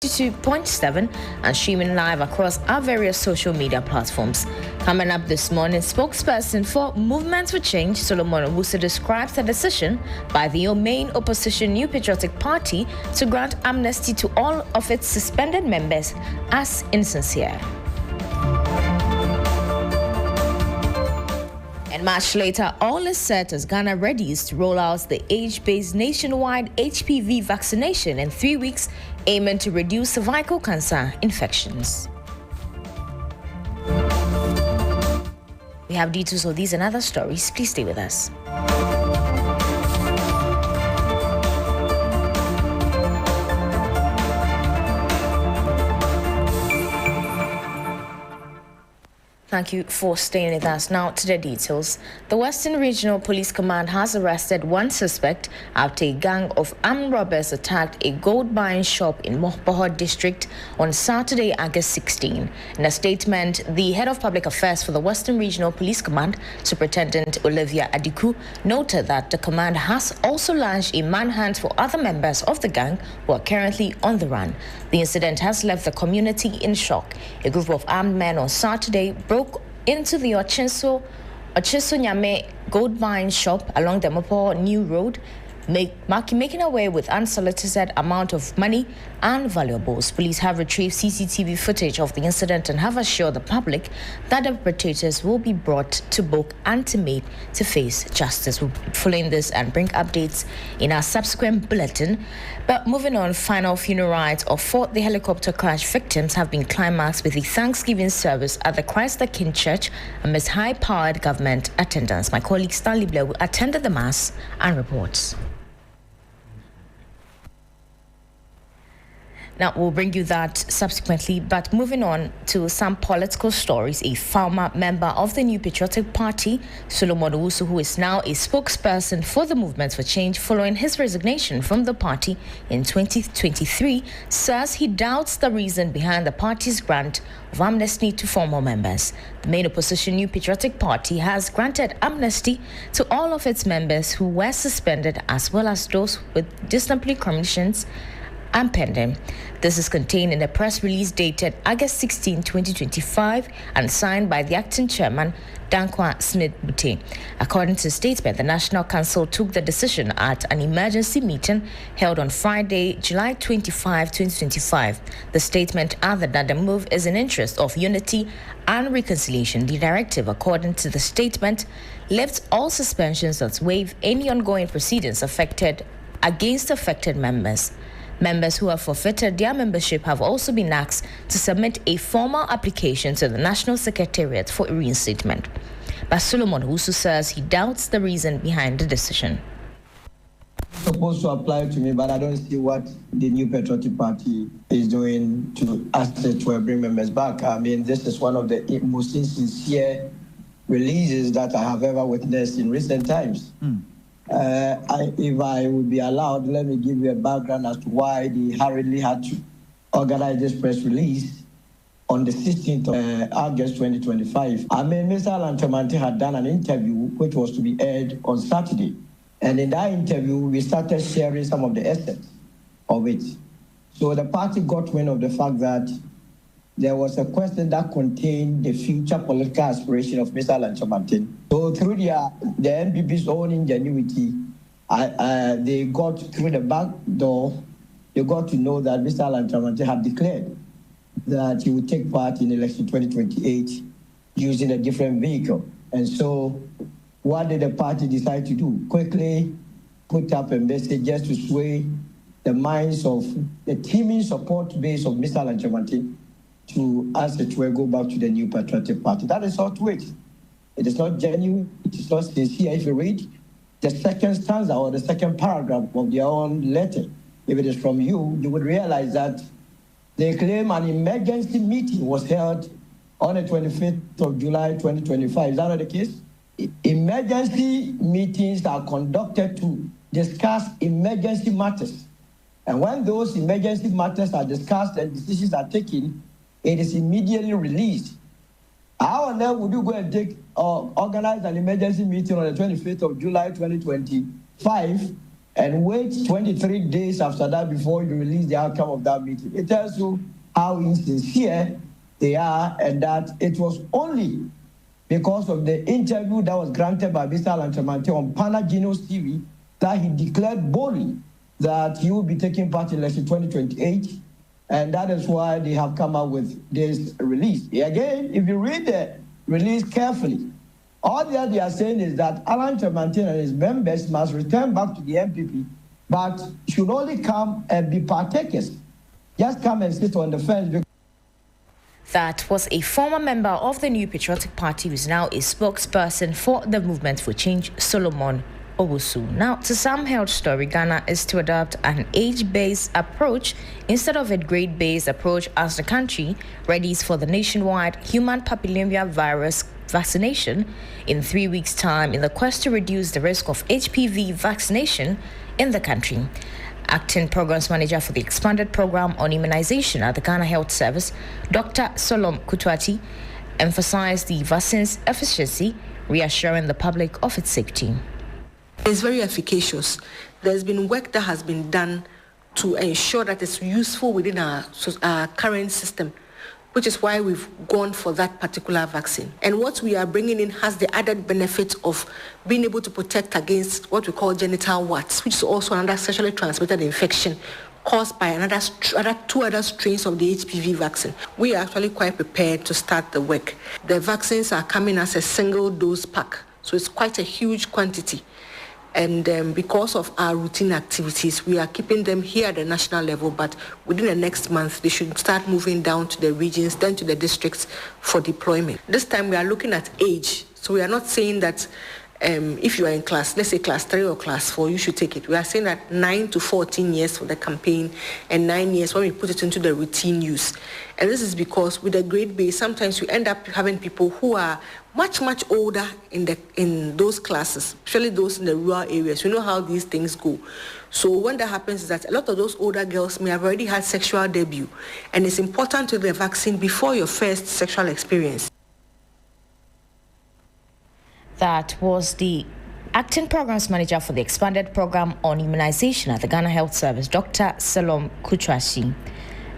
92.7 and streaming live across our various social media platforms. Coming up this morning, spokesperson for Movement for Change, Solomon Owusu, describes the decision by the main opposition New Patriotic Party to grant amnesty to all of its suspended members as insincere. And much later, all is set as Ghana readies to roll out the age-based nationwide HPV vaccination in 3 weeks, aiming to reduce cervical cancer infections. We have details of these and other stories. Please stay with us. Thank you for staying with us. Now to the details. The Western Regional Police Command has arrested one suspect after a gang of armed robbers attacked a gold buying shop in Mohbahod district on Saturday, August 16. In a statement, the head of public affairs for the Western Regional Police Command, Superintendent Olivia Adiku, noted that the command has also launched a manhunt for other members of the gang who are currently on the run. The incident has left the community in shock. A group of armed men on Saturday broke into the Ochenso Nyame gold mine shop along the Mopo New Road, making away with unsolicited amount of money and valuables. Police have retrieved CCTV footage of the incident and have assured the public that the perpetrators will be brought to book and to made to face justice. We'll be following this and bring updates in our subsequent bulletin. But moving on, final funeral rites of the helicopter crash victims have been climaxed with a Thanksgiving service at the Christ the King Church amidst high-powered government attendance. My colleague Stanley Blair attended the mass and reports. Now, we'll bring you that subsequently, but moving on to some political stories. A former member of the New Patriotic Party, Solomon Owusu, who is now a spokesperson for the Movement for Change following his resignation from the party in 2023, says he doubts the reason behind the party's grant of amnesty to former members. The main opposition New Patriotic Party has granted amnesty to all of its members who were suspended, as well as those with disciplinary commissions and pending. This is contained in a press release dated August 16, 2025 and signed by the acting chairman, Dankwa Smith-Bute. According to the statement, the National Council took the decision at an emergency meeting held on Friday, July 25, 2025. The statement added that the move is in interest of unity and reconciliation. The directive, according to the statement, lifts all suspensions that waive any ongoing proceedings against affected members. Members who have forfeited their membership have also been asked to submit a formal application to the National Secretariat for reinstatement. But Solomon Owusu says he doubts the reason behind the decision. It's supposed to apply to me, but I don't see what the New Patriotic Party is doing to ask it to bring members back. I mean, this is one of the most insincere releases that I have ever witnessed in recent times. If I would be allowed, let me give you a background as to why they hurriedly had to organize this press release on the 16th of August 2025. I mean, Mr. Alantomante had done an interview which was to be aired on Saturday. And in that interview, we started sharing some of the essence of it. So the party got wind of the fact that there was a question that contained the future political aspiration of Mr. Alantomante. So through the NPP's own ingenuity, they got through the back door, they got to know that Mr. Alantomante had declared that he would take part in election 2028 using a different vehicle. And so what did the party decide to do? Quickly put up a message just to sway the minds of the teeming support base of Mr. Alantomante to ask it to go back to the New Patriotic Party. That is all to it. It is not genuine. It is not sincere. If you read the second stanza or the second paragraph of their own letter, if it is from you, you would realize that they claim an emergency meeting was held on the 25th of July, 2025. Is that not the case? Emergency meetings are conducted to discuss emergency matters. And when those emergency matters are discussed and decisions are taken, it is immediately released. How on earth would you go and organize an emergency meeting on the 25th of July 2025 and wait 23 days after that before you release the outcome of that meeting. It tells you how insincere they are, and that it was only because of the interview that was granted by Mr. Alantamante on Panagino's TV that he declared boldly that he will be taking part in election 2028, and that is why they have come out with this release. Again, if you read the release carefully, all that they are saying is that Alantamante and his members must return back to the MPP, but should only come and be partakers. Just come and sit on the fence. That was a former member of the New Patriotic Party who is now a spokesperson for the Movement for Change, Solomon Owusu. Now, to some health story, Ghana is to adopt an age-based approach instead of a grade-based approach as the country readies for the nationwide human papillomavirus vaccination in 3 weeks' time in the quest to reduce the risk of HPV vaccination in the country. Acting Programs Manager for the Expanded Program on Immunization at the Ghana Health Service, Dr. Solom Kutuati, emphasized the vaccine's efficacy, reassuring the public of its safety. It's very efficacious. There's been work that has been done to ensure that it's useful within our current system, which is why we've gone for that particular vaccine. And what we are bringing in has the added benefit of being able to protect against what we call genital warts, which is also another sexually transmitted infection caused by two other strains of the HPV vaccine. We are actually quite prepared to start the work. The vaccines are coming as a single dose pack, so it's quite a huge quantity. And because of our routine activities, we are keeping them here at the national level, but within the next month, they should start moving down to the regions, then to the districts for deployment. This time we are looking at age. So we are not saying that if you are in class, let's say class 3 or class 4, you should take it. We are saying that 9 to 14 years for the campaign and 9 years when we put it into the routine use. And this is because with the grade base, sometimes we end up having people who are much older in those classes, especially those in the rural areas. You know how these things go. So when that happens is that a lot of those older girls may have already had sexual debut, and it's important to the vaccine before your first sexual experience. That was the Acting Programs Manager for the Expanded Program on Immunization at the Ghana Health Service, Dr. Salom Kutrashi.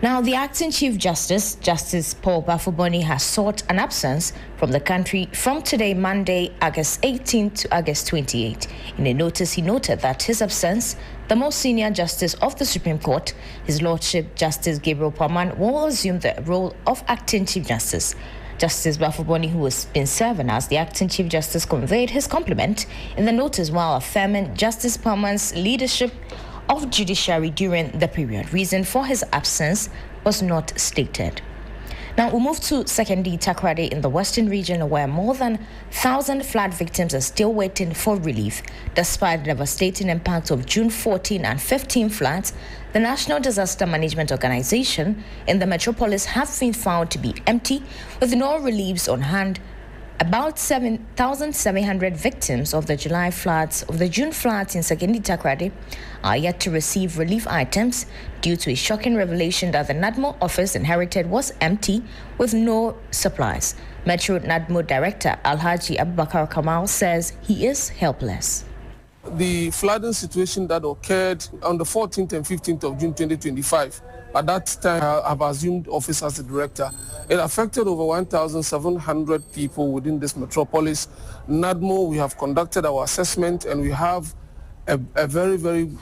Now, the Acting Chief Justice, Justice Paul Bafoboni, has sought an absence from the country from today, Monday, August 18 to August 28. In a notice, he noted that his absence, the most senior justice of the Supreme Court, His Lordship Justice Gabriel Paman, will assume the role of Acting Chief Justice. Justice Bafoboni, who has been serving as the Acting Chief Justice, conveyed his compliment in the notice while affirming Justice Paman's leadership of Judiciary during the period. Reason for his absence was not stated. Now we'll move to Sekondi Takoradi in the Western region, where more than 1,000 flood victims are still waiting for relief. Despite the devastating impact of June 14 and 15 floods, the National Disaster Management Organization in the metropolis have been found to be empty, with no reliefs on hand. About 7,700 victims of the June floods in Sekondi Takoradi are yet to receive relief items due to a shocking revelation that the NADMO office inherited was empty with no supplies. Metro NADMO Director Alhaji Abubakar Kamal says he is helpless. The flooding situation that occurred on the 14th and 15th of June 2025, at that time I've assumed office as the director. It affected over 1,700 people within this metropolis. NADMO, we have conducted our assessment and we have a very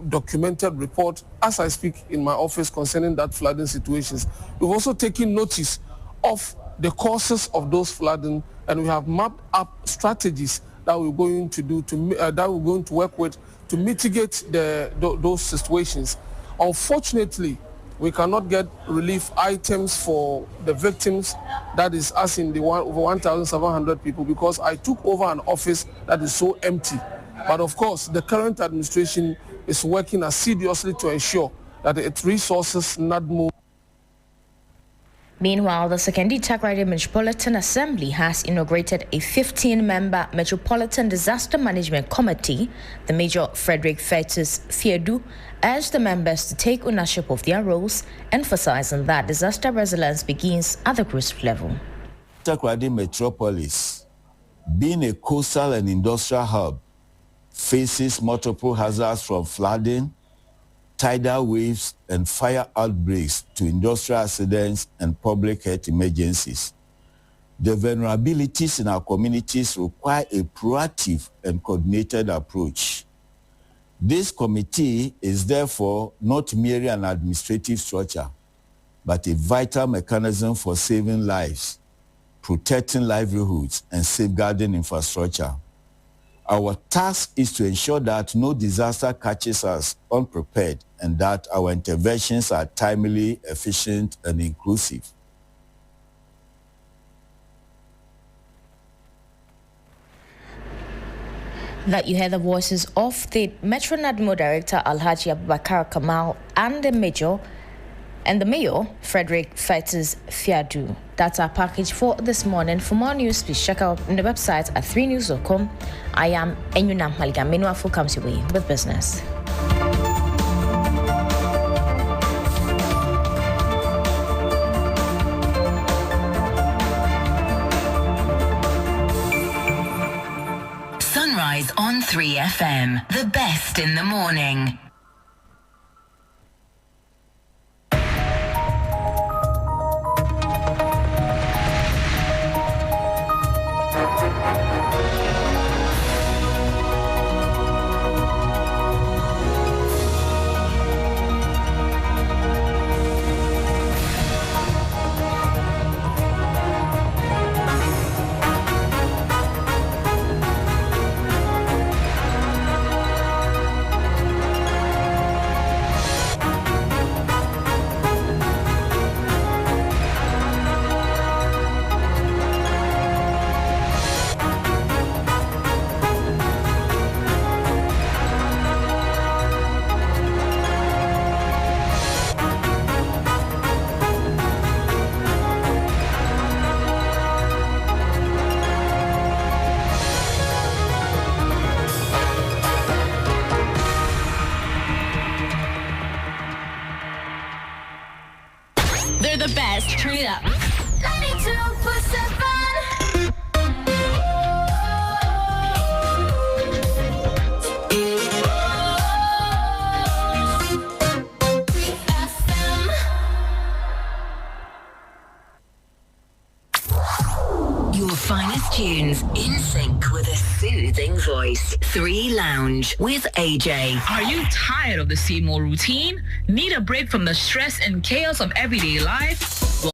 documented report as I speak in my office concerning that flooding situations. We've also taken notice of the causes of those flooding, and we have mapped up strategies that we're going to do that we're going to work with to mitigate those situations. Unfortunately, we cannot get relief items for the victims, that is us in the over 1,700 people, because I took over an office that is so empty. But of course, the current administration is working assiduously to ensure that its resources not move. Meanwhile, the Sekondi Takoradi Metropolitan Assembly has inaugurated a 15-member Metropolitan Disaster Management Committee. The Major Frederick Fetus Fiedu urged the members to take ownership of their roles, emphasizing that disaster resilience begins at the grassroots level. Takoradi Metropolis, being a coastal and industrial hub, faces multiple hazards from flooding, tidal waves, and fire outbreaks to industrial accidents and public health emergencies. The vulnerabilities in our communities require a proactive and coordinated approach. This committee is therefore not merely an administrative structure, but a vital mechanism for saving lives, protecting livelihoods, and safeguarding infrastructure. Our task is to ensure that no disaster catches us unprepared and that our interventions are timely, efficient, and inclusive. That you heard the voices of the Metro Nadmo Director Alhaji Abubakar Kamal and the Mayor Frederick Fetis Fiadu. That's our package for this morning. For more news, please check out on the website at 3news.com. I am Enyonam Haligah. Meanwhile, comes your way with business. Sunrise on 3FM, the best in the morning. They're the best. Turn it up. 92.7. Your finest tunes in sync with a soothing voice. 3 Lounge with AJ. Are you tired of the same old routine? Need a break from the stress and chaos of everyday life? Well,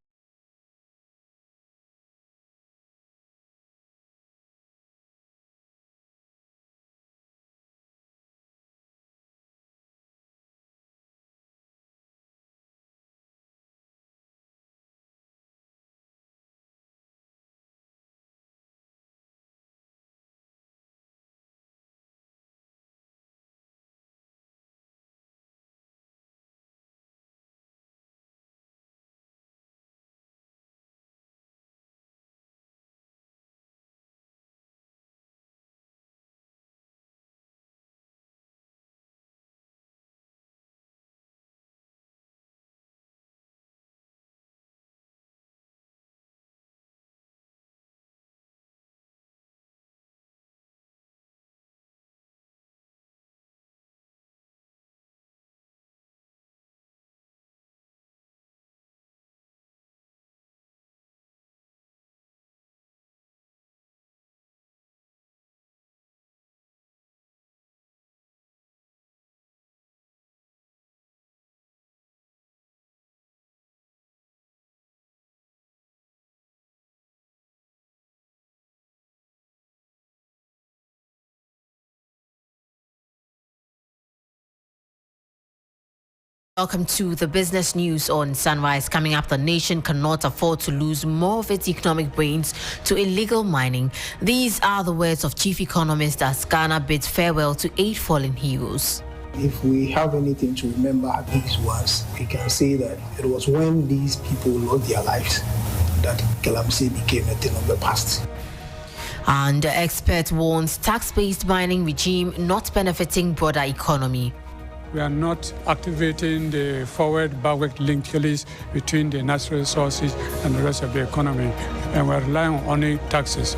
Welcome to the business news on Sunrise. Coming up, the nation cannot afford to lose more of its economic brains to illegal mining. These are the words of Chief Economist as Ghana bids farewell to 8 fallen heroes. If we have anything to remember these words, we can say that it was when these people lost their lives that Galamsey became a thing of the past. And the expert warns tax-based mining regime not benefiting broader economy. We are not activating the forward-backward linkages between the natural resources and the rest of the economy, and we're relying on only taxes.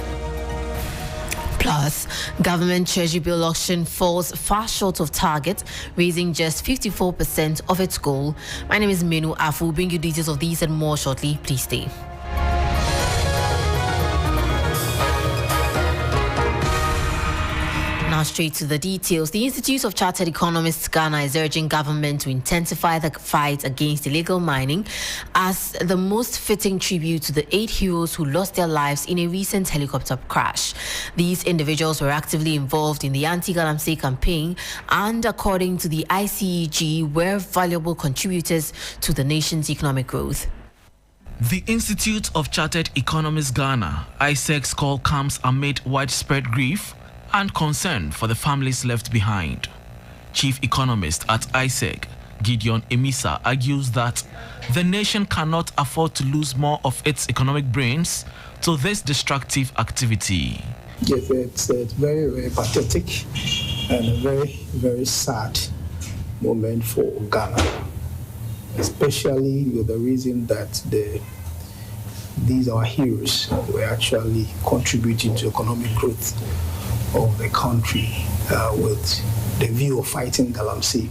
Plus, Plus, government Treasury bill auction falls far short of target, raising just 54% of its goal. My name is Menu Afu. We'll bring you details of these and more shortly. Please stay. Now straight to the details. The Institute of Chartered Economists Ghana is urging government to intensify the fight against illegal mining as the most fitting tribute to the 8 heroes who lost their lives in a recent helicopter crash. These individuals were actively involved in the anti-Galamsey campaign and, according to the ICEG, were valuable contributors to the nation's economic growth. The Institute of Chartered Economists Ghana, ISEG's call comes amid widespread grief and concern for the families left behind. Chief economist at ISEG, Gideon Emisa, argues that the nation cannot afford to lose more of its economic brains to this destructive activity. Yes, it's very, very pathetic and a very, very sad moment for Ghana, especially with the reason that these are heroes were actually contributing to economic growth of the country with the view of fighting Galamsey.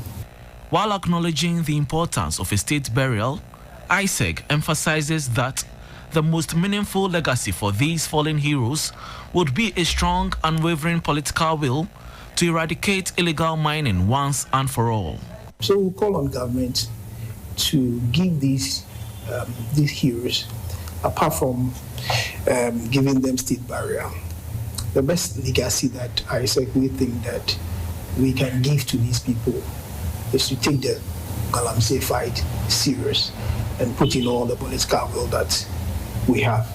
While acknowledging the importance of a state burial, ISEG emphasizes that the most meaningful legacy for these fallen heroes would be a strong, unwavering political will to eradicate illegal mining once and for all. So we call on government to give these heroes, apart from giving them state burial, the best legacy that I think we think that we can give to these people is to take the Galamsey fight serious and put in all the political will that we have,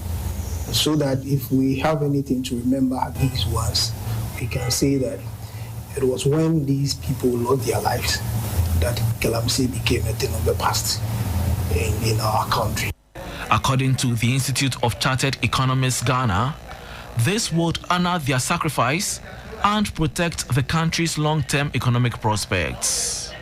so that if we have anything to remember these ones, we can say that it was when these people lost their lives that Galamsey became a thing of the past in our country. According to the Institute of Chartered Economists Ghana, this would honor their sacrifice and protect the country's long-term economic prospects.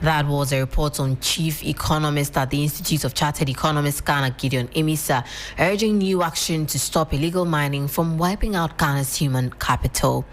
That was a report on Chief Economist at the Institute of Chartered Economists Ghana, Gideon Emisa, urging new action to stop illegal mining from wiping out Ghana's human capital.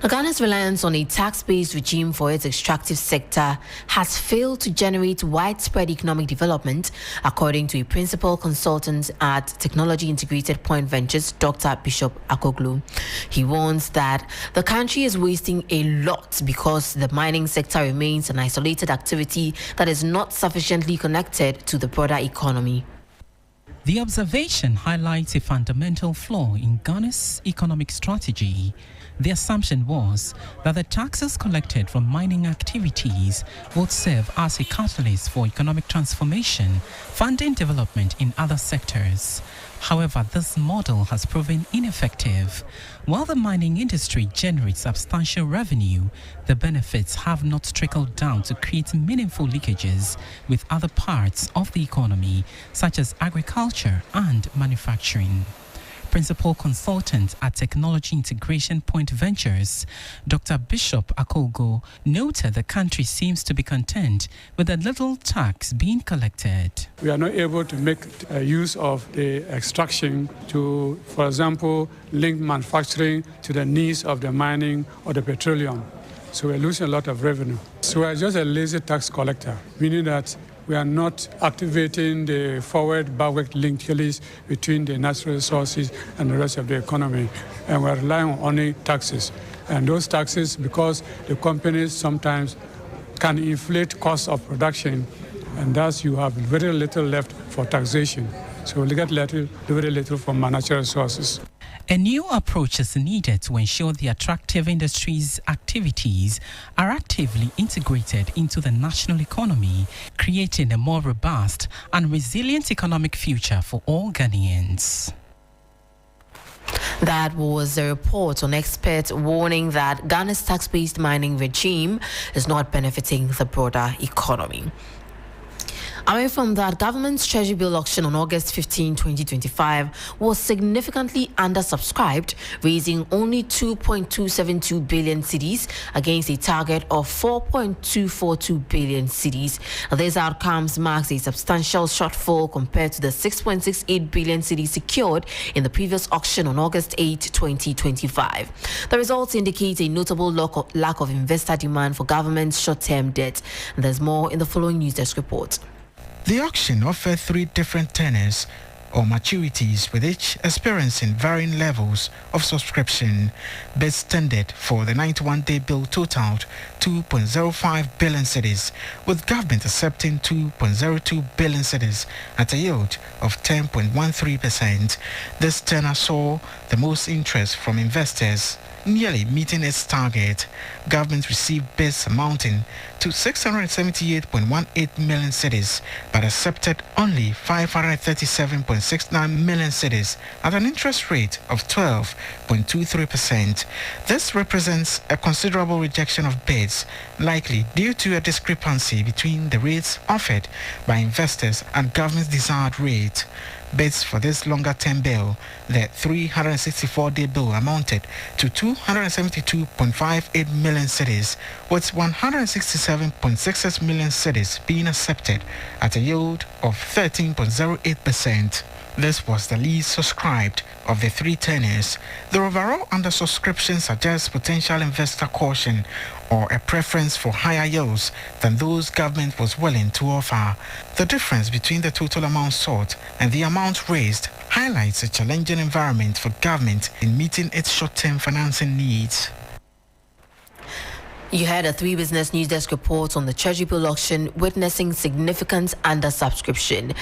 Ghana's reliance on a tax-based regime for its extractive sector has failed to generate widespread economic development, according to a principal consultant at Technology Integrated Point Ventures, Dr. Bishop Akoglu. He warns that the country is wasting a lot because the mining sector remains an isolated activity that is not sufficiently connected to the broader economy. The observation highlights a fundamental flaw in Ghana's economic strategy. The assumption was that the taxes collected from mining activities would serve as a catalyst for economic transformation, funding development in other sectors. However, this model has proven ineffective. While the mining industry generates substantial revenue, the benefits have not trickled down to create meaningful leakages with other parts of the economy, such as agriculture and manufacturing. Principal consultant at Technology Integration Point Ventures, Dr. Bishop Akogo, noted the country seems to be content with the little tax being collected. We are not able to make use of the extraction to, for example, link manufacturing to the needs of the mining or the petroleum. So we're losing a lot of revenue. So we're just a lazy tax collector, meaning that we are not activating the forward-backward linkages between the natural resources and the rest of the economy. And we're relying on only taxes. And those taxes, because the companies sometimes can inflate costs of production, and thus you have very little left for taxation. So we get very little from our natural resources. A new approach is needed to ensure the attractive industry's activities are actively integrated into the national economy, creating a more robust and resilient economic future for all Ghanaians. That was a report on experts warning that Ghana's tax-based mining regime is not benefiting the broader economy. Away from that, government's Treasury bill auction on August 15, 2025 was significantly undersubscribed, raising only 2.272 billion cedis against a target of 4.242 billion cedis. These outcomes marks a substantial shortfall compared to the 6.68 billion cedis secured in the previous auction on August 8, 2025. The results indicate a notable lack of investor demand for government's short-term debt. There's more in the following news desk report. The auction offered 3 different tenors or maturities, with each experiencing varying levels of subscription. Bids tendered for the 91-day bill totaled 2.05 billion cedis, with government accepting 2.02 billion cedis at a yield of 10.13%. This tenor saw the most interest from investors, nearly meeting its target. Government received bids amounting to 678.18 million cedis, but accepted only 537.69 million cedis at an interest rate of 12.23%. This represents a considerable rejection of bids, likely due to a discrepancy between the rates offered by investors and government's desired rate. Bids for this longer-term bill, the 364-day bill, amounted to 272.58 million cedis, with 167.66 million cedis being accepted at a yield of 13.08%. This was the least subscribed of the 3 tenors. The overall undersubscription suggests potential investor caution or a preference for higher yields than those government was willing to offer. The difference between the total amount sought and the amount raised highlights a challenging environment for government in meeting its short-term financing needs. You heard a 3 Business News Desk report on the Treasury bill auction witnessing significant undersubscription.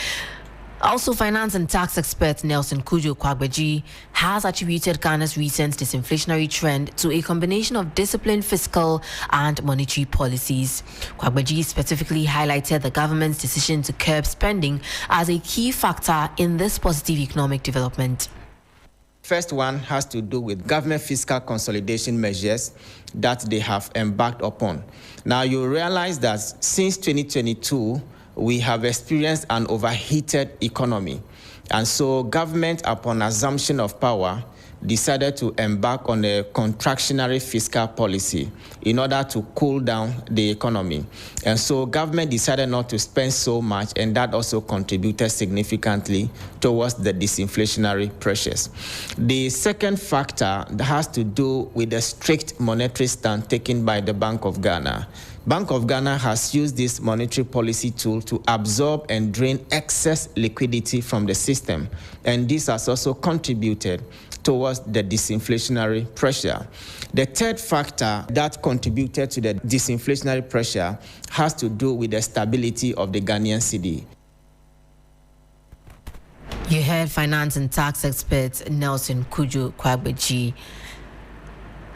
Also, finance and tax expert Nelson Kujo Kwagbeji has attributed Ghana's recent disinflationary trend to a combination of disciplined fiscal and monetary policies. Kwagbeji specifically highlighted the government's decision to curb spending as a key factor in this positive economic development. First one has to do with government fiscal consolidation measures that they have embarked upon. Now, you realize that since 2022, we have experienced an overheated economy. And so government, upon assumption of power, decided to embark on a contractionary fiscal policy in order to cool down the economy. And so government decided not to spend so much, and that also contributed significantly towards the disinflationary pressures. The second factor has to do with the strict monetary stand taken by the Bank of Ghana. Bank of Ghana has used this monetary policy tool to absorb and drain excess liquidity from the system, and this has also contributed towards the disinflationary pressure. The third factor that contributed to the disinflationary pressure has to do with the stability of the Ghanaian cedi. You heard finance and tax expert Nelson Kujo Kwagbeji.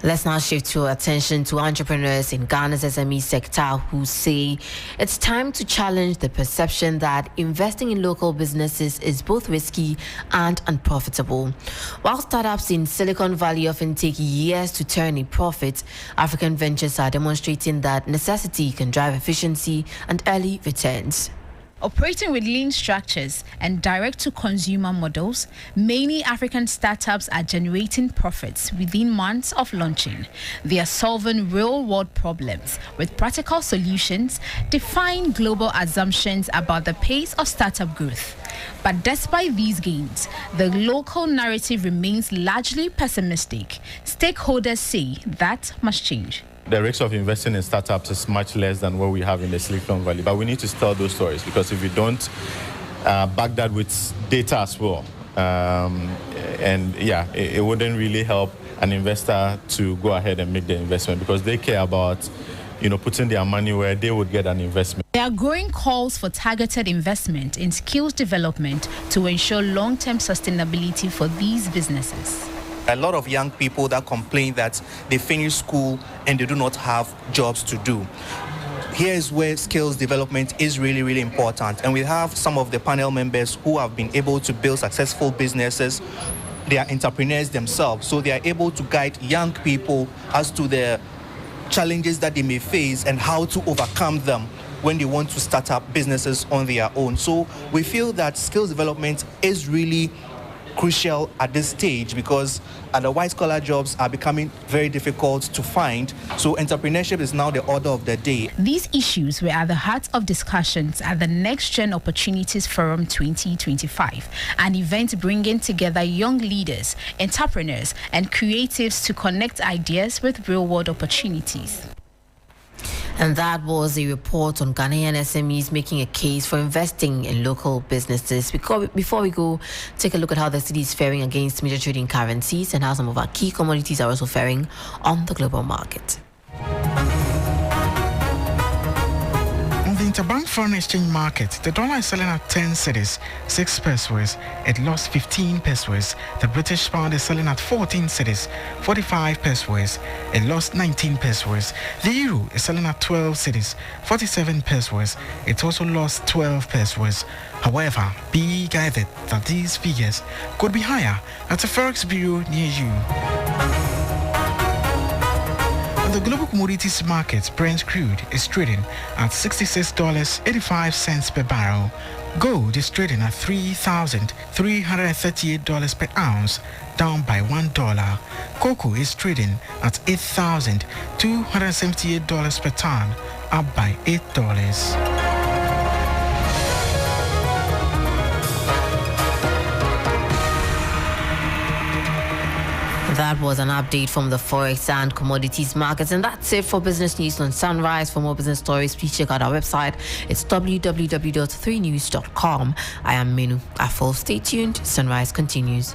Let's now shift your attention to entrepreneurs in Ghana's SME sector who say it's time to challenge the perception that investing in local businesses is both risky and unprofitable. While startups in Silicon Valley often take years to turn a profit, African ventures are demonstrating that necessity can drive efficiency and early returns. Operating with lean structures and direct-to-consumer models, many African startups are generating profits within months of launching. They are solving real-world problems with practical solutions, defying global assumptions about the pace of startup growth. But despite these gains, the local narrative remains largely pessimistic. Stakeholders say that must change. The risk of investing in startups is much less than what we have in the Silicon Valley, but we need to tell those stories, because if we don't back that with data as well, it wouldn't really help an investor to go ahead and make the investment, because they care about, putting their money where they would get an investment. There are growing calls for targeted investment in skills development to ensure long-term sustainability for these businesses. A lot of young people that complain that they finish school and they do not have jobs to do. Here is where skills development is really, really important. And we have some of the panel members who have been able to build successful businesses. They are entrepreneurs themselves, so they are able to guide young people as to the challenges that they may face and how to overcome them when they want to start up businesses on their own. So we feel that skills development is really crucial at this stage because the white-collar jobs are becoming very difficult to find. So entrepreneurship is now the order of the day. These issues were at the heart of discussions at the Next Gen Opportunities Forum 2025, an event bringing together young leaders, entrepreneurs, and creatives to connect ideas with real-world opportunities. And that was a report on Ghanaian SMEs making a case for investing in local businesses. Before we go, take a look at how the city is faring against major trading currencies and how some of our key commodities are also faring on the global market. On the interbank foreign exchange market, the dollar is selling at 10 cedis, 6 pesos. It lost 15 pesos. The British pound is selling at 14 cedis, 45 pesos. It lost 19 pesos. The euro is selling at 12 cedis, 47 pesos. It also lost 12 pesos. However, be guided that these figures could be higher at a Forex bureau near you. On the global commodities market, Brent crude is trading at $66.85 per barrel. Gold is trading at $3,338 per ounce, down by $1. Cocoa is trading at $8,278 per ton, up by $8. That was an update from the Forex and commodities markets. And that's it for Business News on Sunrise. For more business stories, please check out our website. It's www.3news.com. I am Minu Afol. Stay tuned. Sunrise continues.